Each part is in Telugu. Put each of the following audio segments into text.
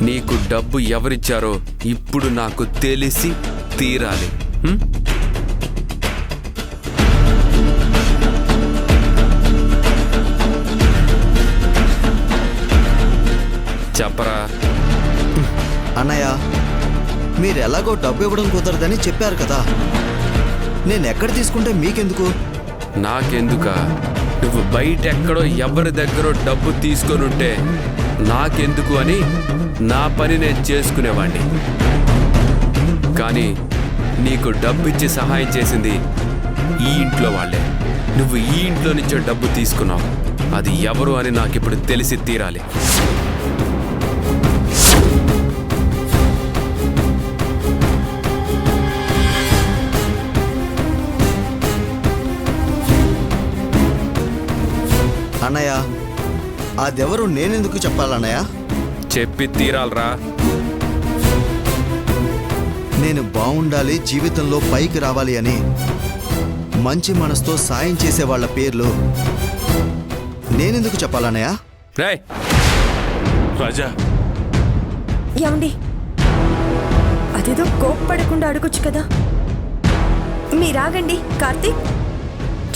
నీకు డబ్బు ఎవరిచ్చారో ఇప్పుడు నాకు తెలిసి తీరాలి. చెప్పరా. అన్నయ్య, మీరు ఎలాగో డబ్బు ఇవ్వడం కుదరదని చెప్పారు కదా, నేను ఎక్కడ తీసుకుంటే మీకెందుకు? నాకెందుకా? నువ్వు బయట ఎక్కడో ఎవరి దగ్గరో డబ్బు తీసుకొని ఉంటే నాకెందుకు అని నా పని నేను చేసుకునేవాడిని. కానీ నీకు డబ్బు ఇచ్చి సహాయం చేసింది ఈ ఇంట్లో వాళ్ళే. నువ్వు ఈ ఇంట్లో నుంచే డబ్బు తీసుకున్నావు. అది ఎవరు అని నాకిప్పుడు తెలిసి తీరాలి. అన్నయ్య, అదెవరు నేనెందుకు చెప్పాలన్నయ్య? చెప్పి తీరాలరా. నేను బాగుండాలి, జీవితంలో పైకి రావాలి అని మంచి మనసుతో సాయం చేసే వాళ్ళ పేర్లు నేనెందుకు చెప్పాలన్నయ్య? రేయ్ రాజా, ఏమండి, అదేదో కోప్పడకుండా అడగొచ్చు కదా. మీరాగండి. కార్తీక్,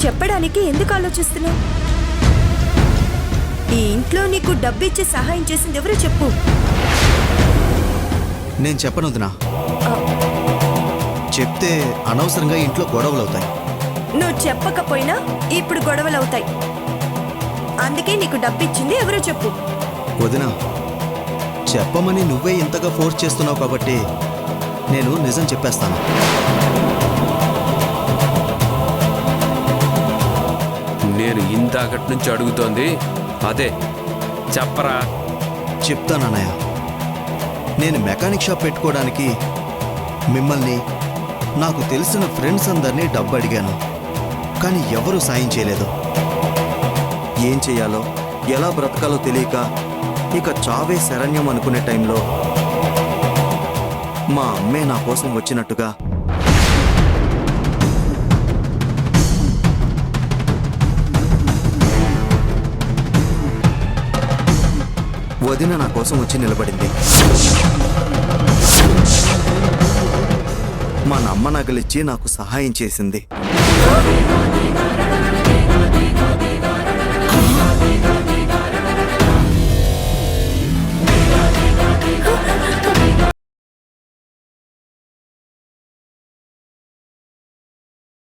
చెప్పడానికి ఎందుకు ఆలోచిస్తున్నావు? ఈ ఇంట్లో నీకు డబ్బిచ్చి సహాయం చేసింది ఎవరో చెప్పు. నేను చెప్పను వదినా. చెప్తే అనవసరంగా ఇంట్లో గొడవలు అవుతాయి. నువ్వు చెప్పకపోయినా ఇప్పుడు గొడవలు అవుతాయి. అందుకే నీకు డబ్బిచ్చింది ఎవరో చెప్పు. వదినా, చెప్పమని నువ్వే ఇంతగా ఫోర్స్ చేస్తున్నావు కాబట్టి నేను నిజం చెప్పేస్తాను. నేను ఇందాకటి నుంచి అడుగుతోంది అదే. చెప్పరా. చెప్తానన్నయ్య. నేను మెకానిక్ షాప్ పెట్టుకోవడానికి మిమ్మల్ని, నాకు తెలిసిన ఫ్రెండ్స్ అందరినీ డబ్బు అడిగాను. కానీ ఎవరూ సాయం చేయలేదు. ఏం చేయాలో, ఎలా బ్రతకాలో తెలియక ఇక చావే శరణ్యం అనుకునే టైంలో మా అమ్మే నా కోసం వచ్చినట్టుగా వదిన నా కోసం వచ్చి నిలబడింది. మా నమ్మ నగలిచ్చి నాకు సహాయం చేసింది.